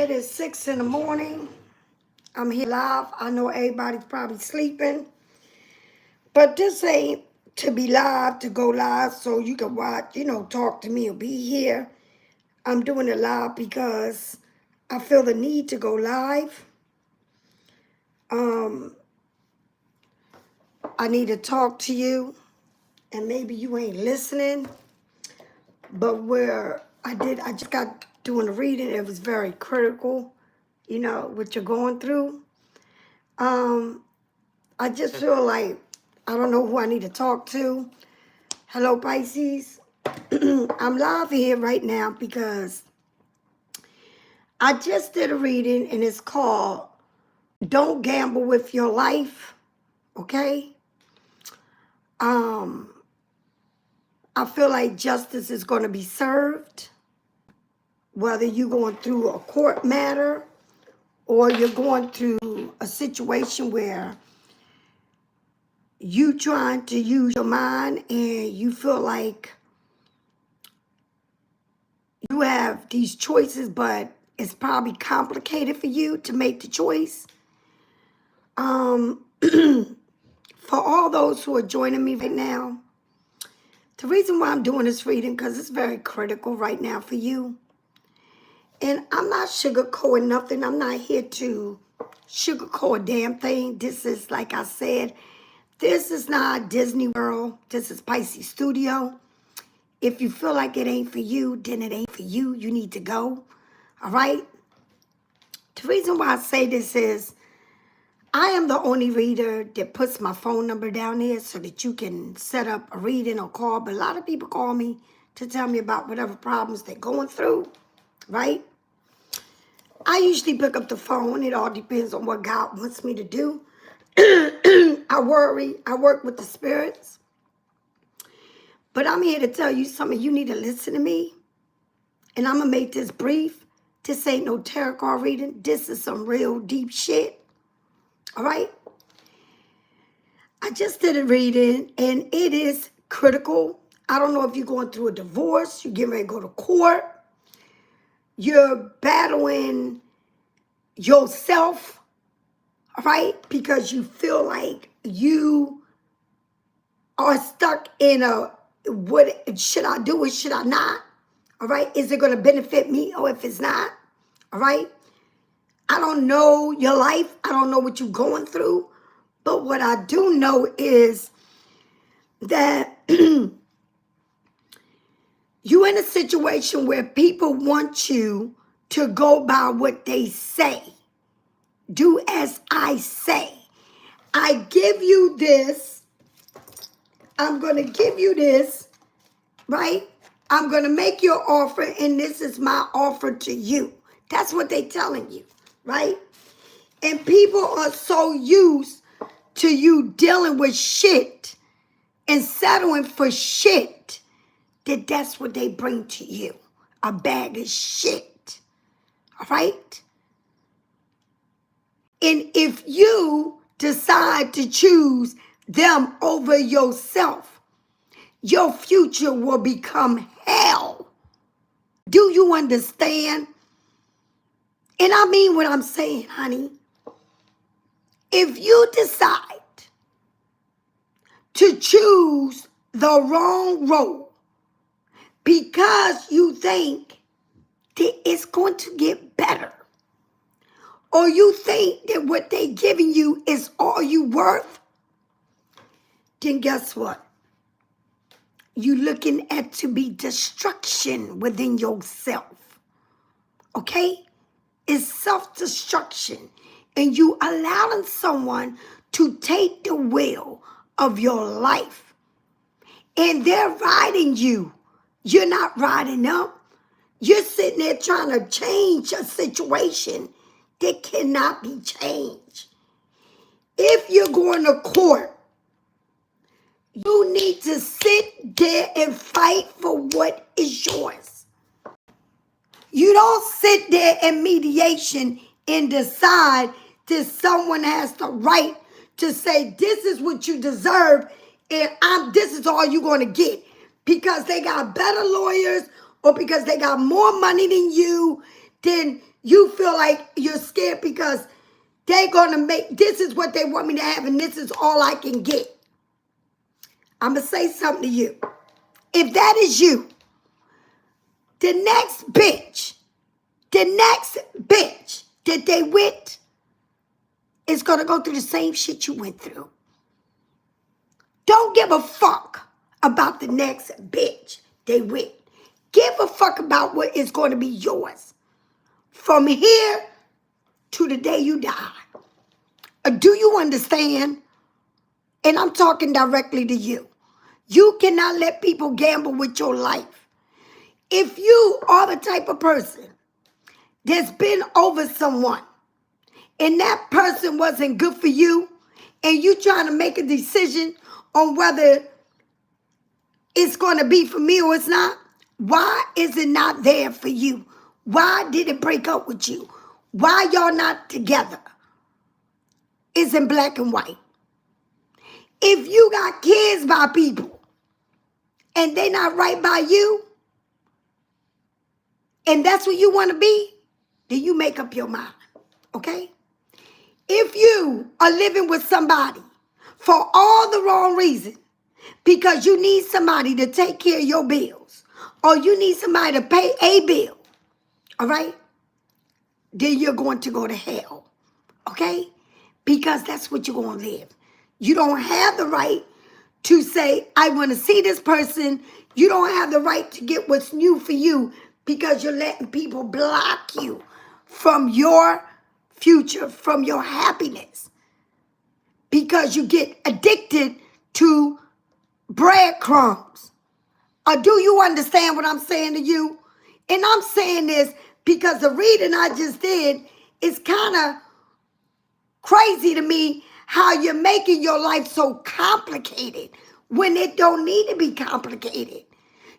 It is 6 in the morning. I'm here live. I know everybody's probably sleeping. But this ain't to be live, to go live so you can watch, talk to me or be here. I'm doing it live because I feel the need to go live. I need to talk to you. And maybe you ain't listening. But I just got doing a reading. It was very critical, what you're going through. I just feel like I don't know who I need to talk to. Hello, Pisces. I'm live here right now because I just did a reading and it's called Don't Gamble with Your Life. Okay? I feel like justice is going to be served, whether you're going through a court matter or you're going through a situation where you trying to use your mind and you feel like you have these choices, but it's probably complicated for you to make the choice. For all those who are joining me right now, the reason why I'm doing this reading, because it's very critical right now for you. And I'm not sugarcoating nothing. I'm not here to sugarcoat a damn thing. This is, like I said, this is not Disney World. This is Pisces Studio. If you feel like it ain't for you, then it ain't for you. You need to go. All right? The reason why I say this is I am the only reader that puts my phone number down there so that you can set up a reading or call. But a lot of people call me to tell me about whatever problems they're going through, right? I usually pick up the phone. It all depends on what God wants me to do. I work with the spirits. But I'm here to tell you something. You need to listen to me. And I'm going to make this brief. This ain't no tarot card reading. This is some real deep shit. All right? I just did a reading, and it is critical. I don't know if you're going through a divorce. You're getting ready to go to court. You're battling yourself. All right? Because you feel like you are stuck in what should I do or should I not? All right? Is it going to benefit me or if it's not? All right? I don't know your life. I don't know what you're going through. But what I do know is that you're in a situation where people want you to go by what they say. Do as I say. I give you this. I'm going to give you this, right? I'm going to make you an offer, and this is my offer to you. That's what they're telling you, right? And people are so used to you dealing with shit and settling for shit that that's what they bring to you. A bag of shit, all right? And if you decide to choose them over yourself, your future will become hell. Do you understand? And I mean what I'm saying, honey. If you decide to choose the wrong role because you think that it's going to get better, or you think that what they're giving you is all you worth, then guess what? You're looking at to be destruction within yourself. Okay? It's self-destruction. And you allowing someone to take the wheel of your life. And they're riding you. You're not riding them. You're sitting there trying to change a situation that cannot be changed. If you're going to court, you need to sit there and fight for what is yours. You don't sit there in mediation and decide that someone has the right to say, this is what you deserve, and this is all you're going to get. Because they got better lawyers or because they got more money than you, then You feel like you're scared because they're going to make, this is what they want me to have and this is all I can get. I'm going to say something to you. If that is you, the next bitch that they with is going to go through the same shit you went through. Don't give a fuck about the next bitch they with. Give a fuck about what is going to be yours from here to the day you die. Do you understand? And I'm talking directly to you. You cannot let people gamble with your life. If you are the type of person that's been over someone and that person wasn't good for you and you trying to make a decision on whether it's going to be for me or it's not, why is it not there for you? Why did it break up with you? Why y'all not together? It's in black and white. If you got kids by people and they not right by you, and that's what you want to be, then you make up your mind, okay? If you are living with somebody for all the wrong reasons, because you need somebody to take care of your bills, or you need somebody to pay a bill, all right? Then you're going to go to hell, okay? Because that's what you're going to live. You don't have the right to say, I want to see this person. You don't have the right to get what's new for you because you're letting people block you from your future, from your happiness. Because you get addicted to breadcrumbs. Or do you understand what I'm saying to you? And I'm saying this because the reading I just did is kind of crazy to me how you're making your life so complicated when it don't need to be complicated.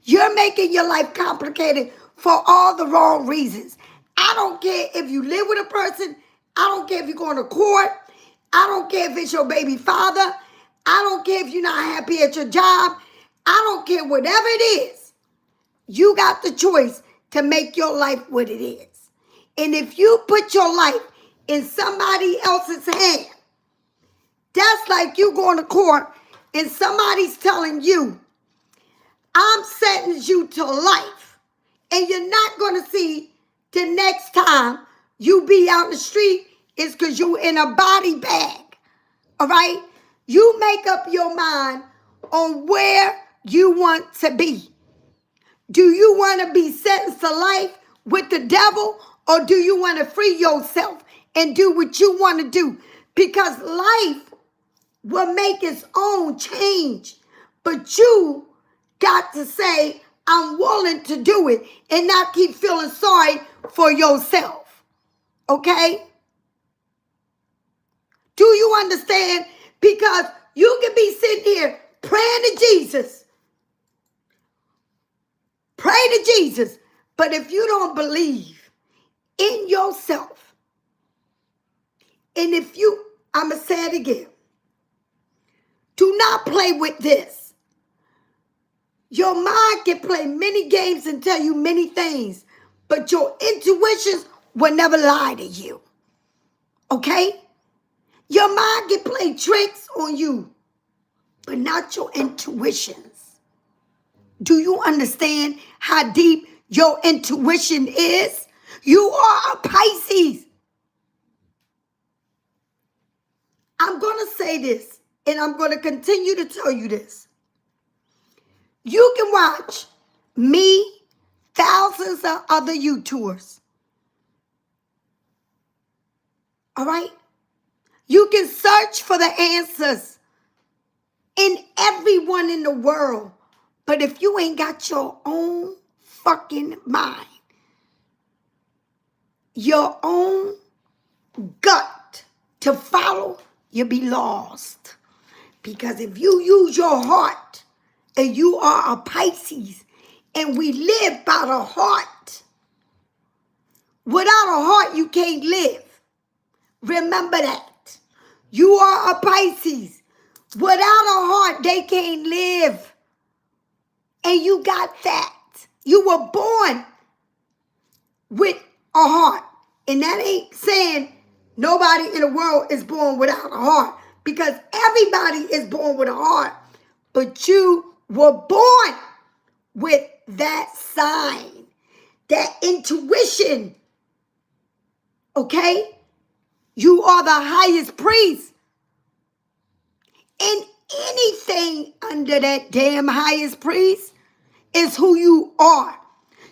You're making your life complicated for all the wrong reasons. I don't care if you live with a person. I don't care if you're going to court. I don't care if it's your baby father. I don't care if you're not happy at your job. I don't care, whatever it is. You got the choice to make your life what it is. And if you put your life in somebody else's hand, that's like you going to court and somebody's telling you, I'm sentencing you to life. And you're not going to see the next time you be out in the street is because you're in a body bag. All right? You make up your mind on where you want to be. Do you want to be sentenced to life with the devil, or do you want to free yourself and do what you want to do? Because life will make its own change. But you got to say, I'm willing to do it and not keep feeling sorry for yourself. Okay? Do you understand? Because you can be sitting here praying to Jesus. Pray to Jesus. But if you don't believe in yourself, and if you, I'm going to say it again, do not play with this. Your mind can play many games and tell you many things, but your intuitions will never lie to you. Okay? Your mind can play tricks on you, but not your intuitions. Do you understand how deep your intuition is? You are a Pisces. I'm going to say this, and I'm going to continue to tell you this. You can watch me, thousands of other YouTubers. All right? You can search for the answers in everyone in the world. But if you ain't got your own fucking mind, your own gut to follow, you'll be lost. Because if you use your heart, and you are a Pisces, and we live by the heart, without a heart, you can't live. Remember that. You are a Pisces. Without a heart, they can't live. And you got that. You were born with a heart. And that ain't saying nobody in the world is born without a heart, because everybody is born with a heart, but you were born with that sign, that intuition, okay? You are the highest priest. And anything under that damn highest priest is who you are.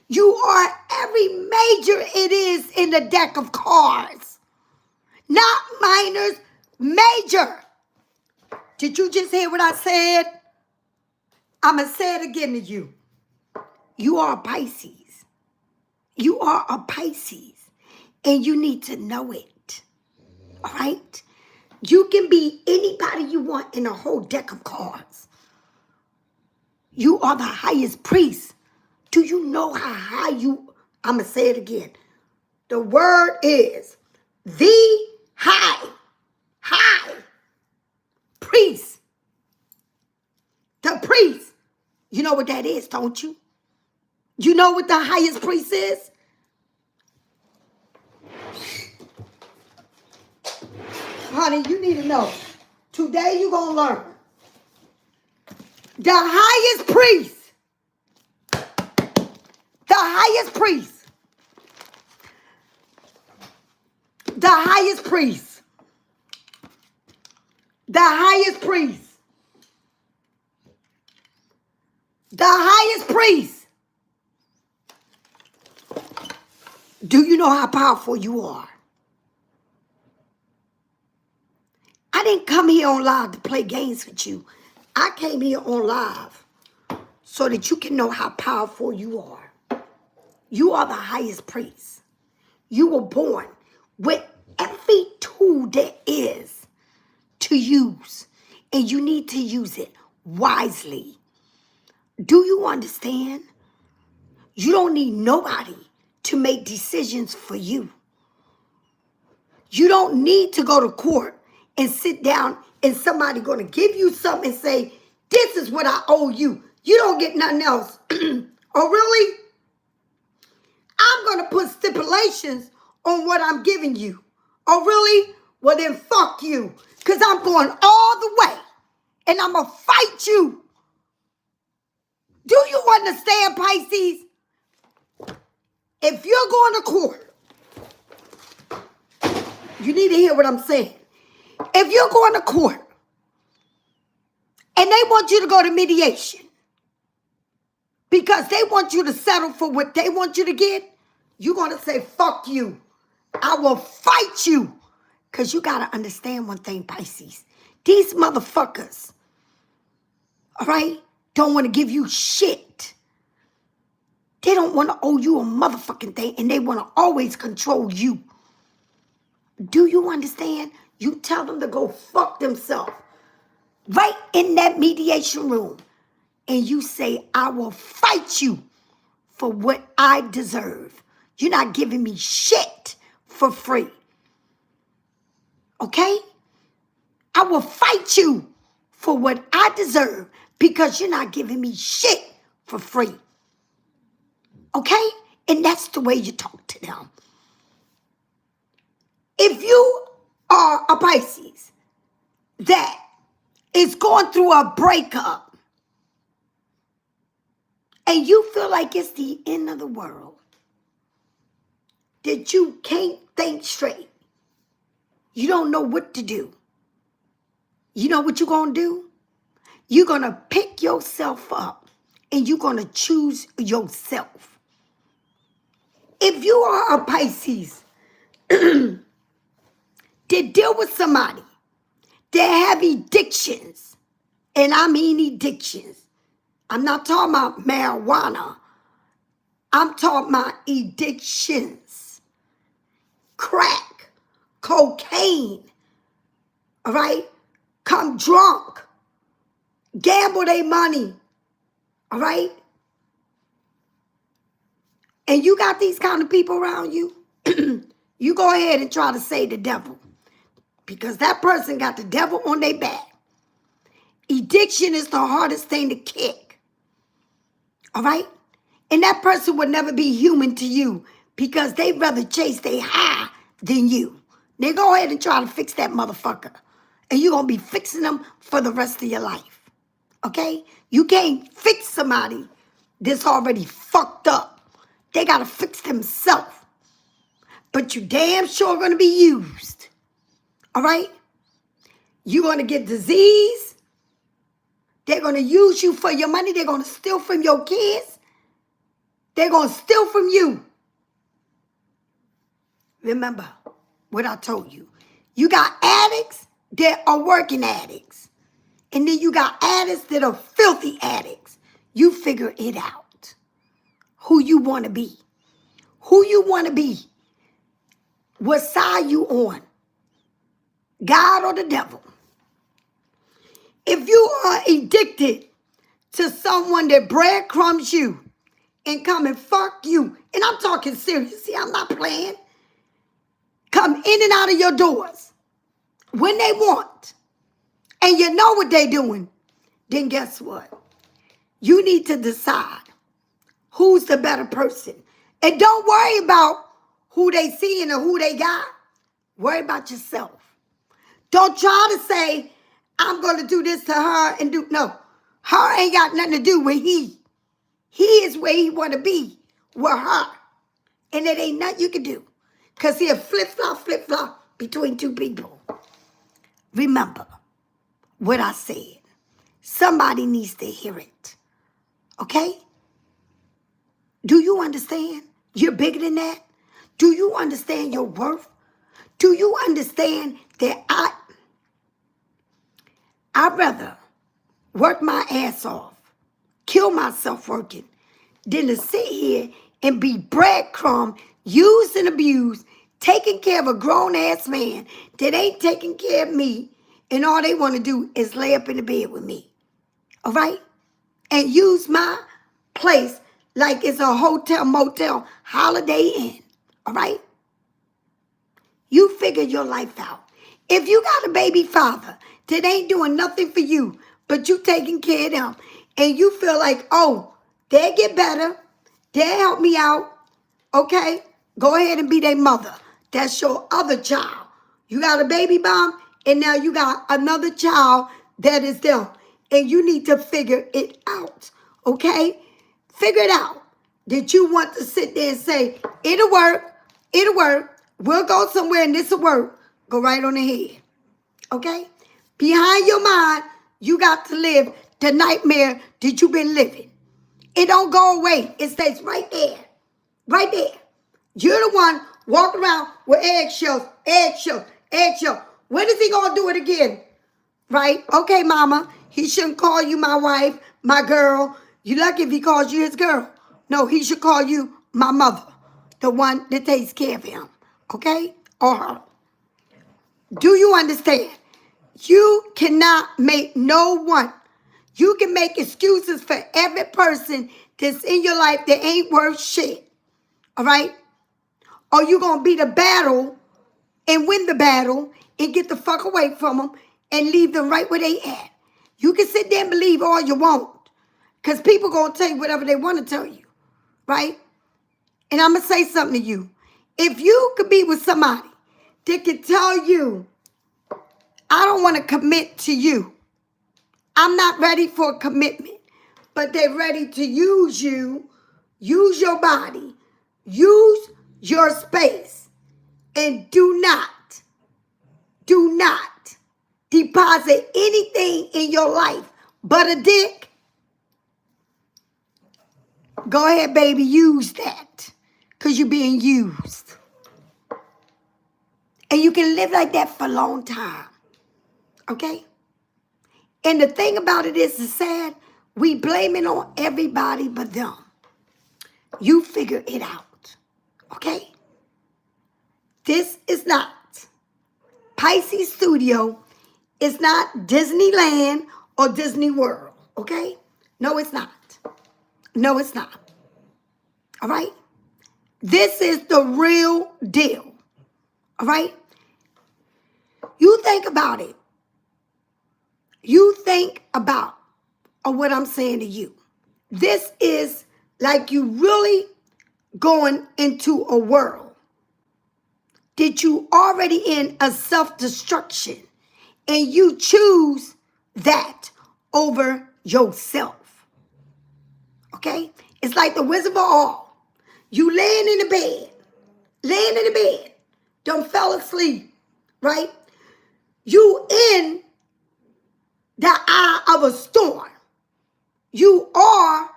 You are every major it is in the deck of cards. Not minors, major. Did you just hear what I said? I'm going to say it again to you. You are a Pisces. You are a Pisces. And you need to know it. All right? You can be anybody you want in a whole deck of cards. You are the highest priest. Do you know how high you... I'm going to say it again. The word is the high priest. The priest. You know what that is, don't you? You know what the highest priest is? Honey, you need to know. Today you're going to learn. The highest priest. The highest priest. The highest priest. The highest priest. The highest priest. Do you know how powerful you are? I didn't come here on live to play games with you. I came here on live so that you can know how powerful you are. You are the highest priest. You were born with every tool there is to use, and you need to use it wisely. Do you understand? You don't need nobody to make decisions for you. You don't need to go to court and sit down and somebody going to give you something and say, this is what I owe you. You don't get nothing else. Oh, really? I'm going to put stipulations on what I'm giving you. Oh, really? Well, then fuck you. Because I'm going all the way. And I'm going to fight you. Do you understand, Pisces? If you're going to court, you need to hear what I'm saying. If you're going to court and they want you to go to mediation because they want you to settle for what they want you to get, you're going to say, fuck you. I will fight you. Because you got to understand one thing, Pisces. These motherfuckers, all right, don't want to give you shit. They don't want to owe you a motherfucking thing, and they want to always control you. Do you understand? You tell them to go fuck themselves right in that mediation room, and you say, I will fight you for what I deserve. You're not giving me shit for free. Okay? I will fight you for what I deserve because you're not giving me shit for free. Okay? And that's the way you talk to them. If you are a Pisces that is going through a breakup and you feel like it's the end of the world, that you can't think straight, you don't know what to do, you know what you're going to do? You're going to pick yourself up and you're going to choose yourself. If you are a Pisces that deal with somebody that have addictions, and I mean addictions, I'm not talking about marijuana, I'm talking about addictions, crack, cocaine, all right? Come drunk, gamble their money, all right? And you got these kind of people around you, you go ahead and try to say the devil, because that person got the devil on their back. Addiction is the hardest thing to kick, all right? And that person would never be human to you because they'd rather chase their high than you. They go ahead and try to fix that motherfucker. And you're going to be fixing them for the rest of your life. Okay? You can't fix somebody that's already fucked up. They got to fix themselves. But you damn sure going to be used. All right? You're going to get disease. They're going to use you for your money. They're going to steal from your kids. They're going to steal from you. Remember what I told you. You got addicts that are working addicts. And then you got addicts that are filthy addicts. You figure it out. Who you want to be. Who you want to be. What side you on. God or the devil. If you are addicted to someone that breadcrumbs you and come and fuck you, and I'm talking serious, see, I'm not playing, come in and out of your doors when they want, and you know what they're doing, then guess what? You need to decide who's the better person. And don't worry about who they seeing or who they got. Worry about yourself. Don't try to say, I'm going to do this to her and do, no. Her ain't got nothing to do with he. He is where he want to be with her. And it ain't nothing you can do. Because he'll flip-flop between two people. Remember what I said. Somebody needs to hear it. Okay? Do you understand? You're bigger than that? Do you understand your worth? Do you understand that I'd rather work my ass off, kill myself working, than to sit here and be breadcrumb, used and abused, taking care of a grown-ass man that ain't taking care of me, and all they want to do is lay up in the bed with me. All right? And use my place like it's a hotel, motel, Holiday Inn. All right? You figure your life out. If you got a baby father that ain't doing nothing for you, but you taking care of them, and you feel like, oh, they'll get better, they'll help me out, okay? Go ahead and be their mother. That's your other child. You got a baby mom, and now you got another child that is them. And you need to figure it out, okay? Figure it out. That you want to sit there and say, it'll work, we'll go somewhere and this'll work. Go right on ahead, okay? Behind your mind, you got to live the nightmare that you've been living. It don't go away. It stays right there. Right there. You're the one walking around with eggshells. When is he going to do it again? Right? Okay, mama. He shouldn't call you my wife, my girl. You lucky if he calls you his girl. No, he should call you my mother. The one that takes care of him. Okay? Or her. Do you understand? You cannot make no one. You can make excuses for every person that's in your life that ain't worth shit. All right? Or you going to be the battle and win the battle and get the fuck away from them and leave them right where they at. You can sit there and believe all you want. Because people going to tell you whatever they want to tell you. Right? And I'm going to say something to you. If you could be with somebody that can tell you, I don't want to commit to you. I'm not ready for a commitment. But they're ready to use you, use your body, use your space. And do not deposit anything in your life but a dick. Go ahead, baby, use that. Because you're being used. And you can live like that for a long time. Okay? And the thing about it is, it's sad. We blame it on everybody but them. You figure it out. Okay? This is not Pisces Studio. It's not Disneyland or Disney World. Okay? No, it's not. No, it's not. All right? This is the real deal. All right? You think about it. You think about what I'm saying to you. This is like you really going into a world that you already in a self-destruction, and you choose that over yourself. Okay? It's like the Wizard of Oz. You laying in the bed, don't fell asleep, right? You in the eye of a storm. You are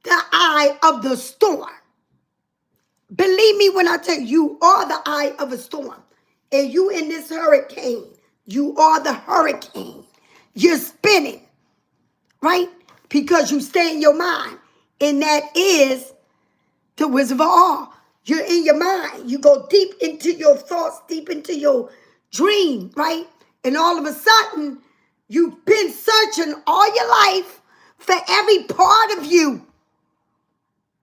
the eye of the storm. Believe me when I tell you, you are the eye of a storm. And you in this hurricane. You are the hurricane. You're spinning, right? Because you stay in your mind. And that is the Wizard of Oz. You're in your mind. You go deep into your thoughts, deep into your dream, right? And all of a sudden, you've been searching all your life for every part of you.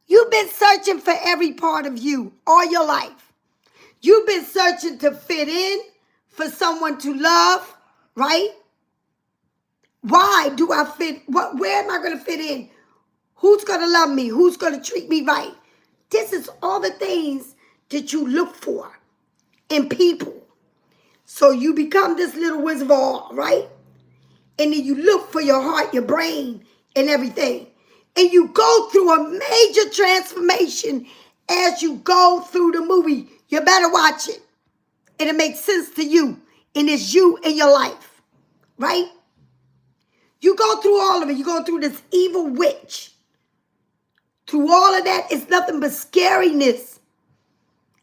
You've been searching for every part of you all your life. You've been searching to fit in, for someone to love, right? Why do I fit? Where am I going to fit in? Who's going to love me? Who's going to treat me right? This is all the things that you look for in people. So you become this little Wizard of Oz, right? And then you look for your heart, your brain, and everything. And you go through a major transformation as you go through the movie. You better watch it. And it makes sense to you. And it's you in your life, right? You go through all of it. You go through this evil witch. Through all of that, it's nothing but scariness.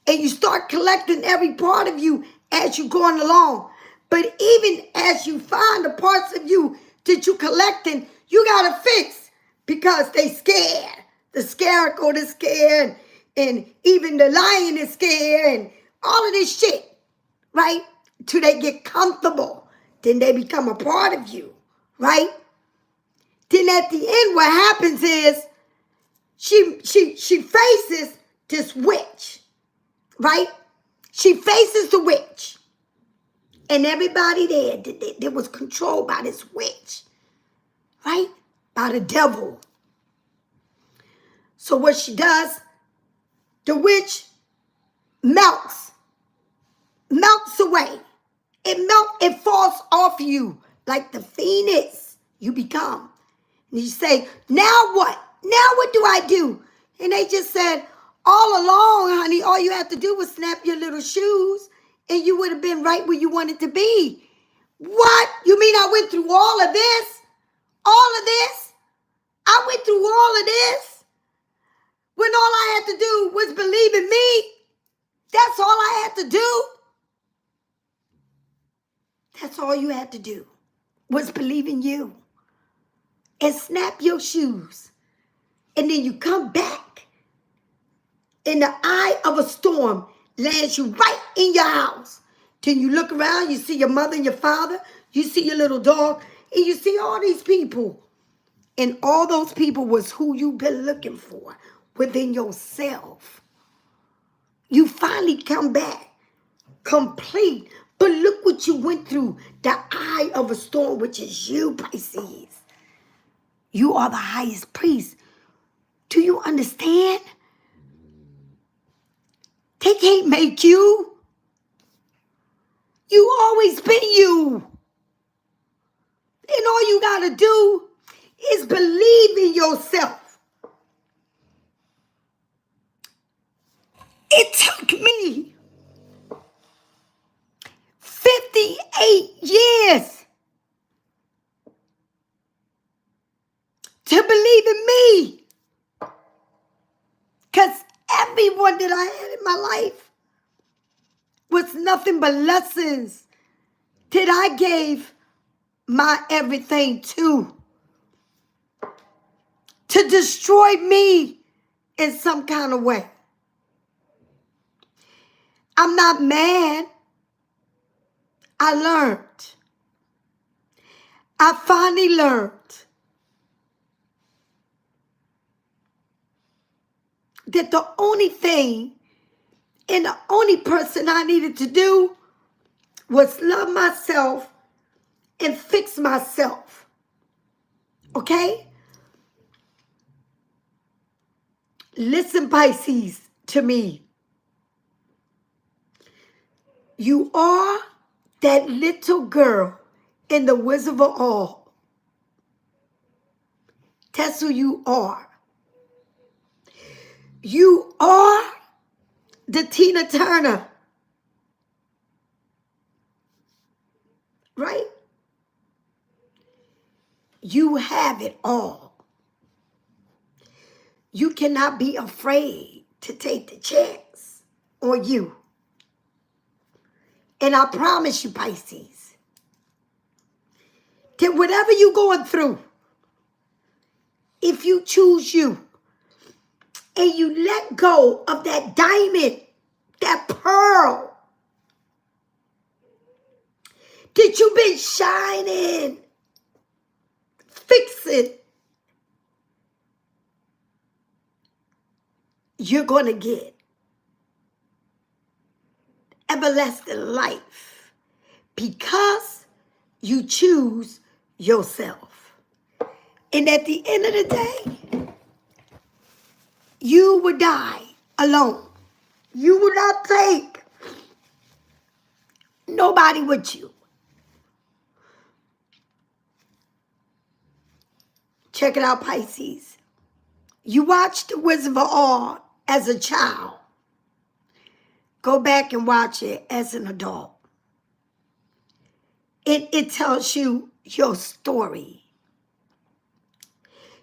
And you start collecting every part of you as you're going along. But even as you find the parts of you that you're collecting, you got to fix because they scared. The scarecrow is scared, and even the lion is scared, and all of this shit, right? Till they get comfortable. Then they become a part of you, right? Then at the end, what happens is she faces this witch, right? She faces the witch. And everybody there that was controlled by this witch, right? By the devil. So what she does, the witch melts away. It falls off you like the phoenix you become. And you say, now what? Now what do I do? And they just said, all along, honey, all you have to do was snap your little shoes and you would have been right where you wanted to be. What? You mean I went through all of this? All of this? I went through all of this when all I had to do was believe in me? That's all I had to do? That's all you had to do was believe in you and snap your shoes. And then you come back in the eye of a storm, lands you right in your house. Then you look around, you see your mother and your father, you see your little dog, and you see all these people. And all those people was who you've been looking for within yourself. You finally come back complete. But look what you went through. The eye of a storm, which is you, Pisces. You are the highest priest. Do you understand? They can't make you. You always been you. And all you got to do is believe in yourself. It took me 58 years to believe in me. Because everyone that I had in my life was nothing but lessons that I gave my everything to destroy me in some kind of way. I'm not mad. I learned. I finally learned that the only thing and the only person I needed to do was love myself and fix myself. Okay? Listen, Pisces, to me. You are that little girl in the Wizard of Oz. That's who you are. You are the Tina Turner, right? You have it all. You cannot be afraid to take the chance on you. And I promise you, Pisces, that whatever you're going through, if you choose you and you let go of that diamond, that pearl that you've been shining, fix it, you're going to get everlasting life because you choose yourself. And at the end of the day, you will die alone. You will not take nobody with you. Check it out, Pisces. You watched The Wizard of Oz as a child. Go back and watch it as an adult. It tells you your story.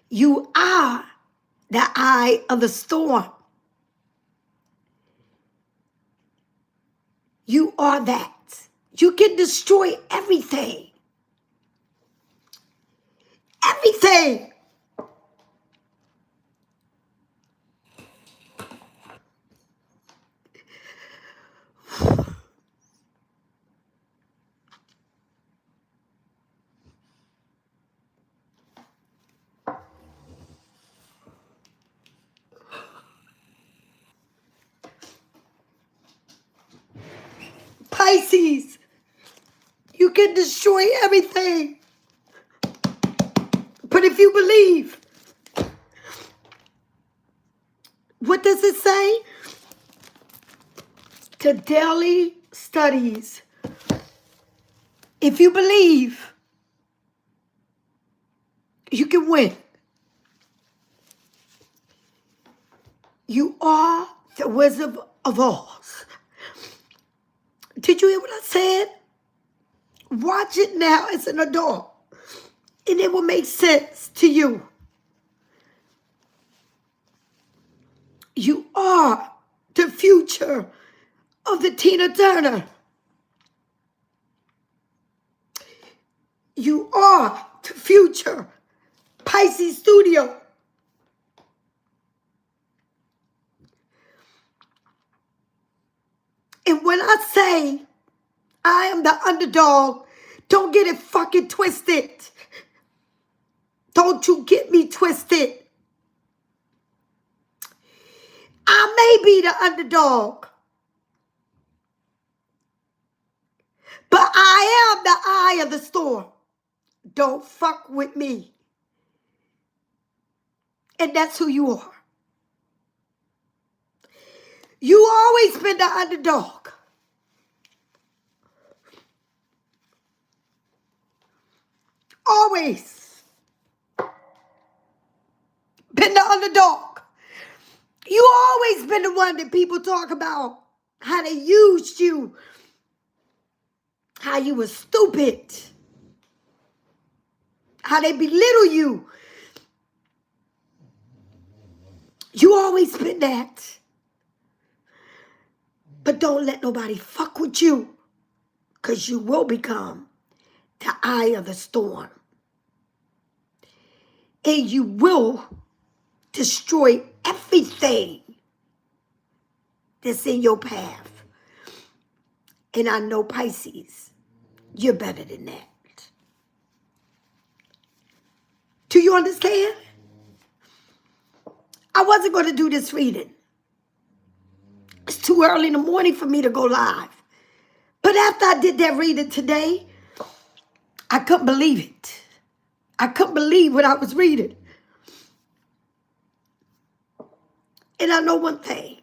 You are the eye of the storm. You are that. You can destroy everything. Everything. Pisces, you can destroy everything. But if you believe, what does it say? The daily studies. If you believe, you can win. You are the Wizard of Oz. Did you hear what I said? Watch it now as an adult, and it will make sense to you. You are the future of the Tina Turner. You are the future Pisces Studio. And when I say I am the underdog, don't get it fucking twisted. Don't you get me twisted. I may be the underdog, but I am the eye of the storm. Don't fuck with me. And that's who you are. You always been the underdog. Always been the underdog. You always been the one that people talk about, how they used you, how you were stupid, how they belittle you. You always been that. But don't let nobody fuck with you, because you will become the eye of the storm. And you will destroy everything that's in your path. And I know, Pisces, you're better than that. Do you understand? I wasn't going to do this reading. It's too early in the morning for me to go live. But after I did that reading today, I couldn't believe it. I couldn't believe what I was reading. And I know one thing.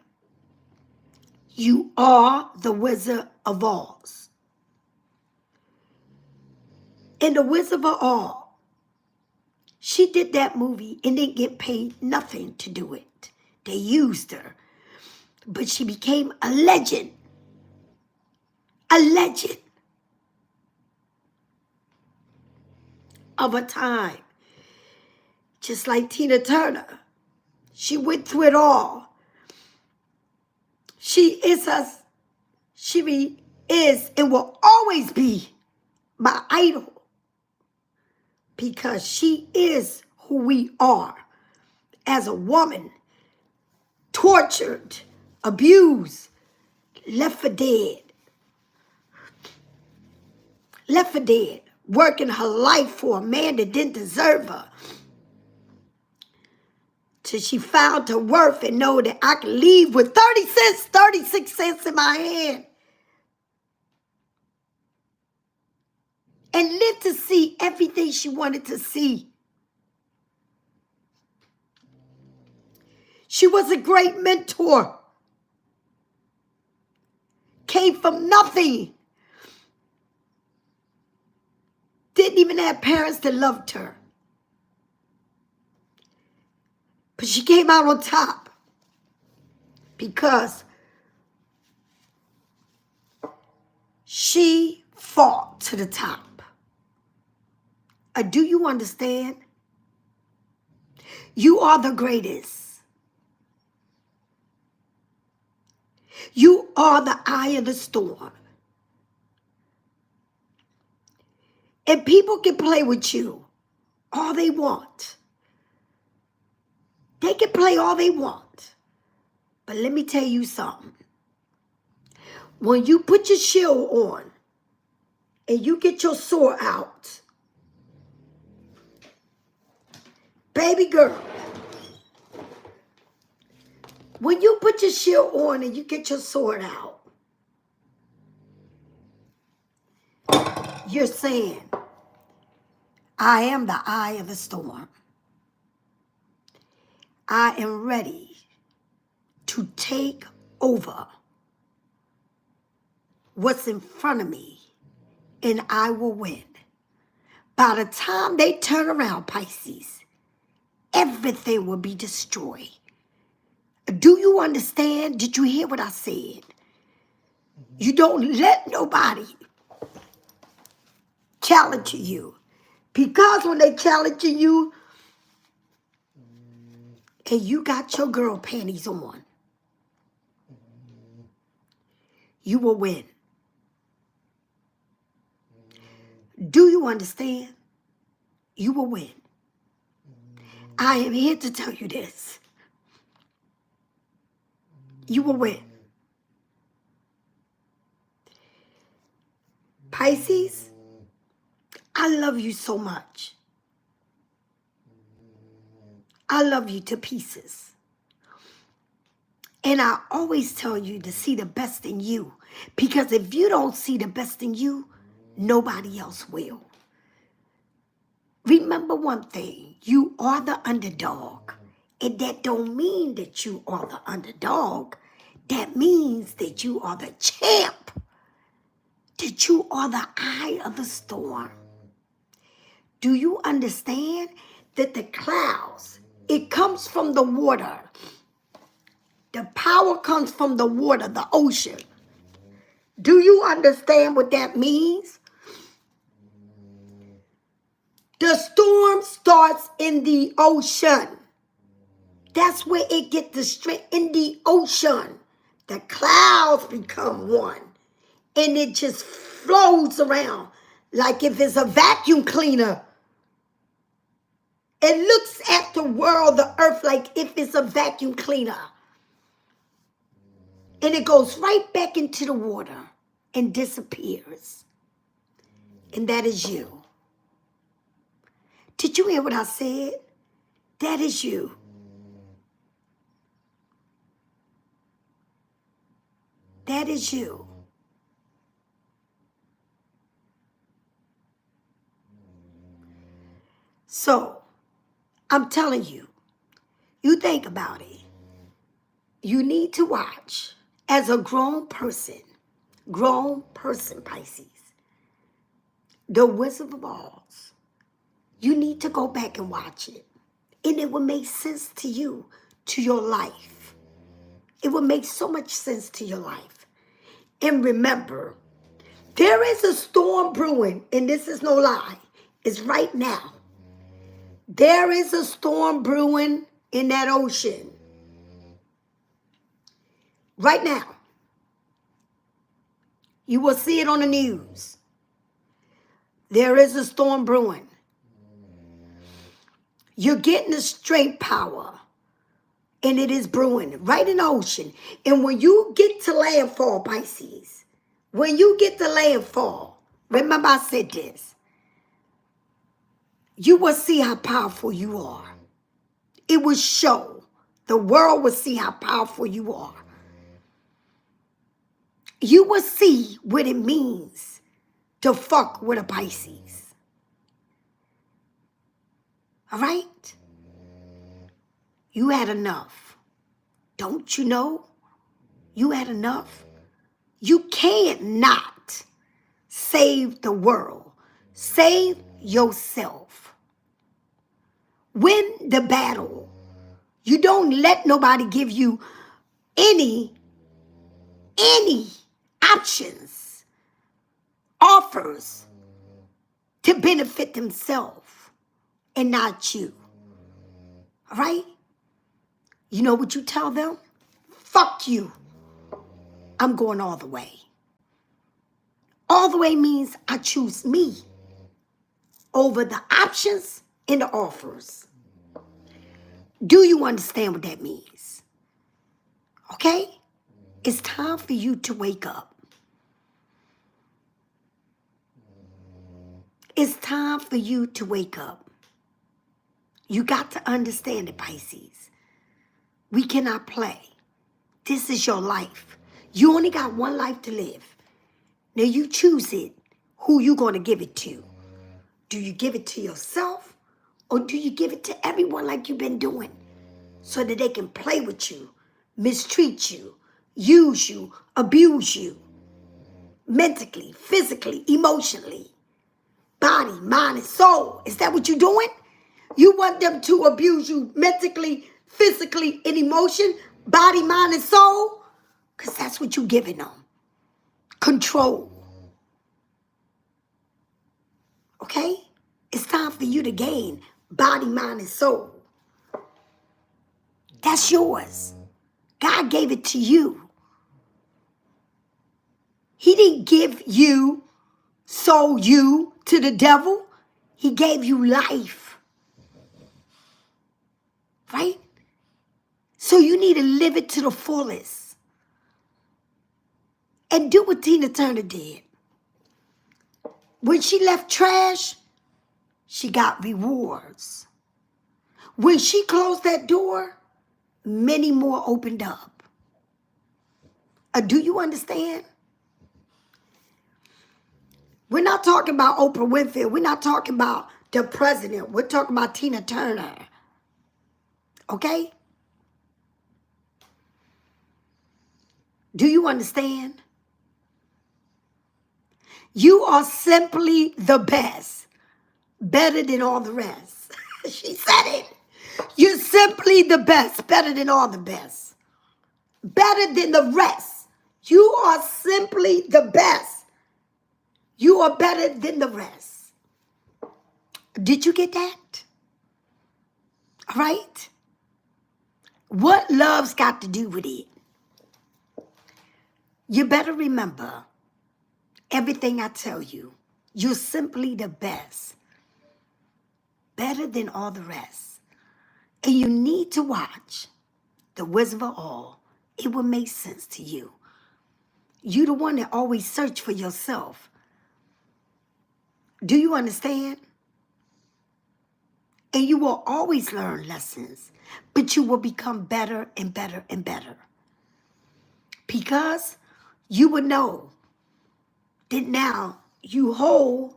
You are the Wizard of Oz. And the Wizard of Oz, she did that movie and didn't get paid nothing to do it. They used her. But she became a legend. A legend of a time. Just like Tina Turner. She went through it all. She is and will always be my idol. Because she is who we are as a woman. Tortured, abused, left for dead. Left for dead. Working her life for a man that didn't deserve her. Till she found her worth and know that I can leave with 30 cents, 36 cents in my hand. And live to see everything she wanted to see. She was a great mentor. Came from nothing. Didn't even have parents that loved her. But she came out on top. Because she fought to the top. Do you understand? You are the greatest. You are the eye of the storm. And people can play with you all they want. They can play all they want. But let me tell you something. When you put your shield on and you get your sword out, baby girl, when you put your shield on and you get your sword out, you're saying, I am the eye of the storm. I am ready to take over what's in front of me, and I will win. By the time they turn around, Pisces, everything will be destroyed. Do you understand? Did you hear what I said? You don't let nobody challenge you. Because when they challenge you, and you got your girl panties on, you will win. Do you understand? You will win. I am here to tell you this. You will win. Pisces, I love you so much. I love you to pieces. And I always tell you to see the best in you. Because if you don't see the best in you, nobody else will. Remember one thing. You are the underdog. And that don't mean that you are the underdog. That means that you are the champ. That you are the eye of the storm. Do you understand that the clouds, it comes from the water. The power comes from the water, the ocean. Do you understand what that means? The storm starts in the ocean. That's where it gets the strength, in the ocean. The clouds become one. And it just flows around like if it's a vacuum cleaner. It looks at the world, the earth, like if it's a vacuum cleaner. And it goes right back into the water and disappears. And that is you. Did you hear what I said? That is you. That is you. So, I'm telling you, you think about it. You need to watch as a grown person, Pisces, the Wizard of Oz. You need to go back and watch it. And it will make sense to you, to your life. It will make so much sense to your life. And remember, there is a storm brewing, and this is no lie. It's right now. There is a storm brewing in that ocean. Right now. You will see it on the news. There is a storm brewing. You're getting a strength power. And it is brewing right in the ocean. And when you get to landfall, Pisces, when you get to landfall, remember I said this, you will see how powerful you are. It will show. The world will see how powerful you are. You will see what it means to fuck with a Pisces. All right? You had enough. Don't you know? You had enough. You can't not save the world. Save yourself. Win the battle. You don't let nobody give you any options, offers to benefit themselves and not you. All right? You know what you tell them? Fuck you. I'm going all the way. All the way means I choose me over the options and the offers. Do you understand what that means? Okay? It's time for you to wake up. It's time for you to wake up. You got to understand it, Pisces. We cannot play. This is your life. You only got one life to live. Now you choose it. Who you going to give it to? Do you give it to yourself? Or do you give it to everyone like you've been doing? So that they can play with you, mistreat you, use you, abuse you. Mentally, physically, emotionally. Body, mind, and soul. Is that what you're doing? You want them to abuse you mentally, physically, and emotion, body, mind, and soul? Because that's what you're giving them. Control. Okay? It's time for you to gain body, mind, and soul. That's yours. God gave it to you. He didn't give you, sold you to the devil. He gave you life. Right? So you need to live it to the fullest. And do what Tina Turner did. When she left trash, she got rewards. When she closed that door, many more opened up. Do you understand? We're not talking about Oprah Winfrey. We're not talking about the president. We're talking about Tina Turner. Okay? Do you understand? You are simply the best. Better than all the rest. She said it. You're simply the best. Better than all the best. Better than the rest. You are simply the best. You are better than the rest. Did you get that? All right? What love's got to do with it? You better remember everything I tell you. You're simply the best. Better than all the rest. And you need to watch The Wizard of All. It will make sense to you. You're the one that always search for yourself. Do you understand? And you will always learn lessons, but you will become better and better and better. Because you will know that now you hold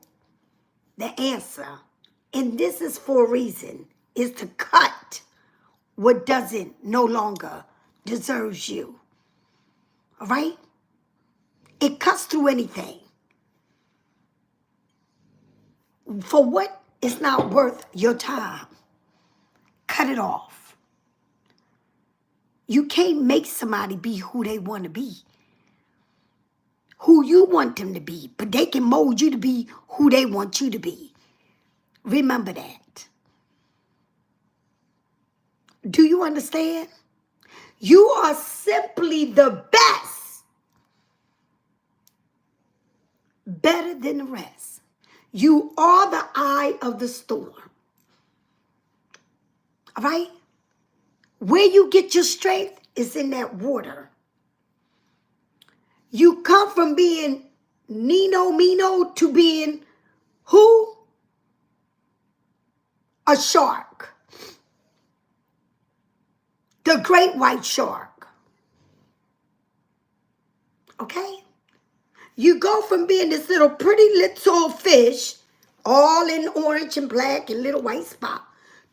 the answer. And this is for a reason, is to cut what doesn't no longer deserves you. All right? It cuts through anything. For what is not worth your time, cut it off. You can't make somebody be who they want to be, who you want them to be, but they can mold you to be who they want you to be. Remember that. Do you understand? You are simply the best, better than the rest. You are the eye of the storm. All right? Where you get your strength is in that water. You come from being Nino Mino to being who? A shark. The great white shark. Okay? You go from being this little pretty little fish, all in orange and black and little white spot,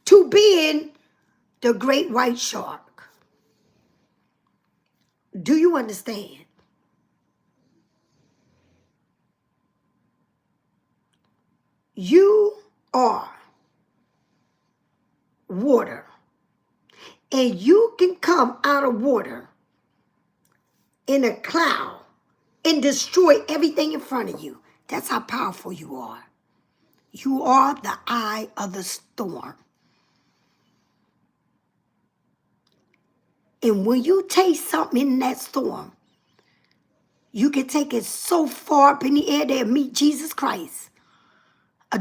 to being the great white shark. Do you understand? You are water. And you can come out of water in a cloud and destroy everything in front of you. That's how powerful you are. You are the eye of the storm. And when you taste something in that storm, you can take it so far up in the air they'll meet Jesus Christ.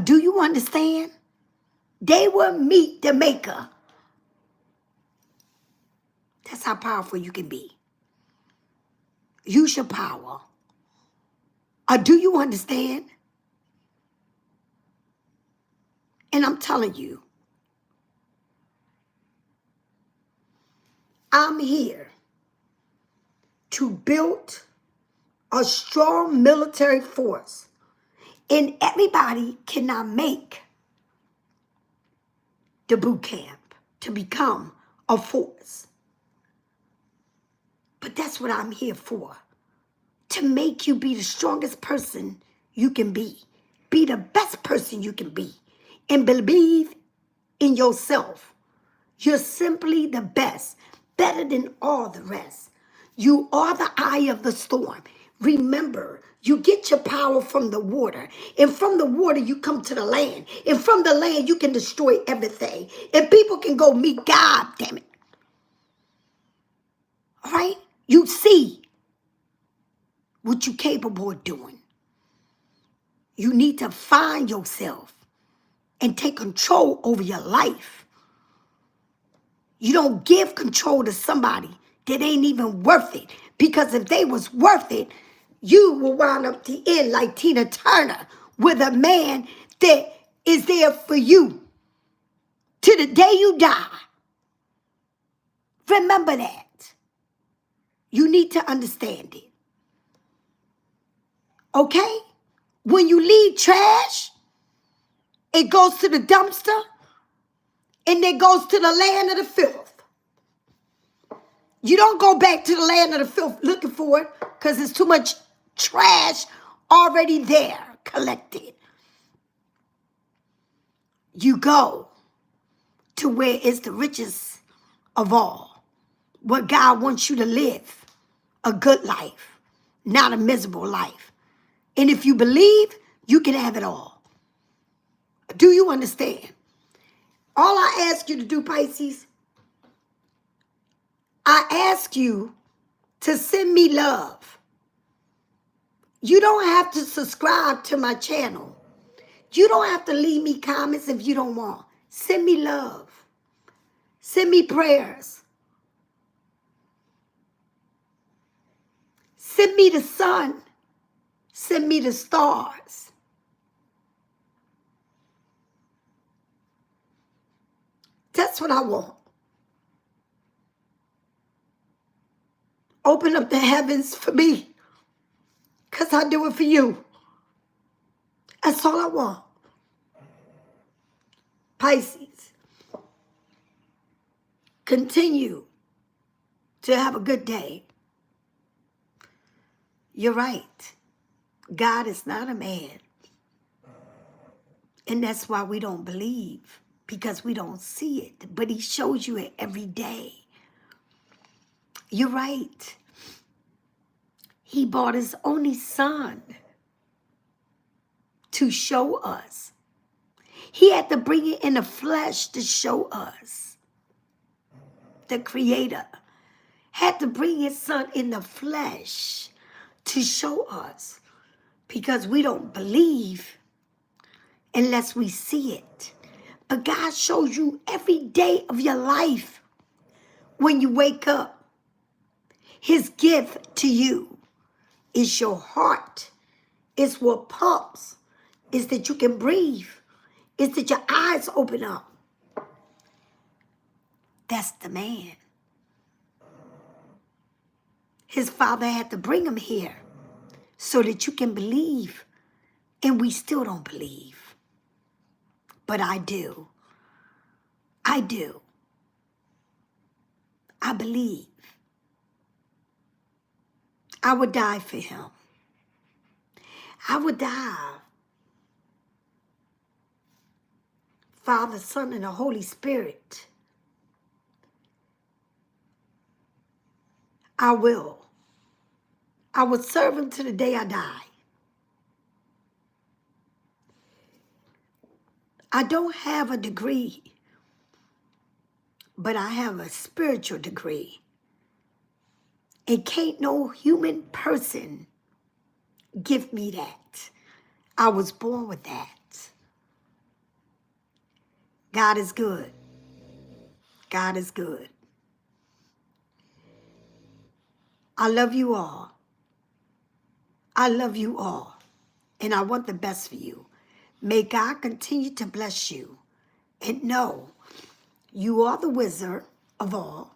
Do you understand? They will meet the Maker. That's how powerful you can be. Use your power. Do you understand? And I'm telling you, I'm here to build a strong military force. And everybody cannot make the boot camp to become a force. But that's what I'm here for. To make you be the strongest person you can be. Be the best person you can be. And believe in yourself. You're simply the best. Better than all the rest. You are the eye of the storm. Remember, you get your power from the water. And from the water, you come to the land. And from the land, you can destroy everything. And people can go meet God, damn it. All right? You see what you're capable of doing. You need to find yourself and take control over your life. You don't give control to somebody that ain't even worth it. Because if they was worth it, you will wind up the end like Tina Turner with a man that is there for you to the day you die. Remember that. You need to understand it. Okay? When you leave trash, it goes to the dumpster and it goes to the land of the filth. You don't go back to the land of the filth looking for it because there's too much trash already there collected. You go to where it's the richest of all, where God wants you to live a good life, not a miserable life. And if you believe, you can have it all. Do you understand? All I ask you to do, Pisces, I ask you to send me love. You don't have to subscribe to my channel. You don't have to leave me comments if you don't want. Send me love. Send me prayers. Send me the sun. Send me the stars. That's what I want. Open up the heavens for me. Because I do it for you. That's all I want. Pisces, continue to have a good day. You're right. God is not a man. And that's why we don't believe, because we don't see it. But he shows you it every day. You're right. He brought his only son to show us. He had to bring it in the flesh to show us. The Creator had to bring his son in the flesh to show us, because we don't believe unless we see it. But God shows you every day of your life when you wake up. His gift to you is your heart. It's what pumps. It's that you can breathe. It's that your eyes open up. That's the man. His father had to bring him here so that you can believe. And we still don't believe. But I do. I do. I believe. I would die for him. I would die. Father, Son, and the Holy Spirit. I will. I would serve him to the day I die. I don't have a degree, but I have a spiritual degree. And can't no human person give me that. I was born with that. God is good. God is good. I love you all. I love you all. And I want the best for you. May God continue to bless you. And know you are the wizard of all.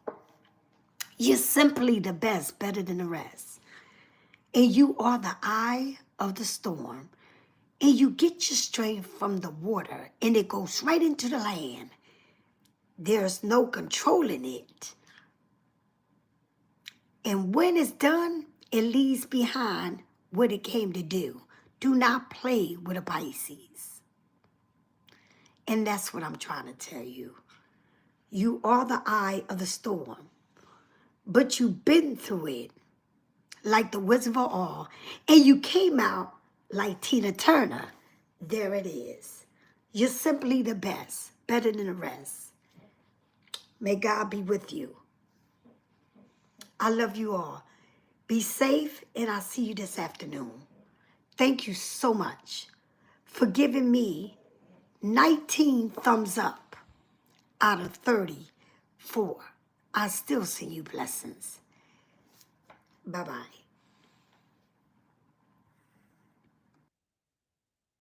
You're simply the best, better than the rest. And you are the eye of the storm. And you get your strength from the water. And it goes right into the land. There's no controlling it. And when it's done, it leaves behind what it came to do. Do not play with a Pisces. And that's what I'm trying to tell you. You are the eye of the storm. But you've been through it like the Wizard of Oz. And you came out like Tina Turner. There it is. You're simply the best, better than the rest. May God be with you. I love you all. Be safe, and I'll see you this afternoon. Thank you so much for giving me 19 thumbs up out of 34. I still send you blessings. Bye-bye.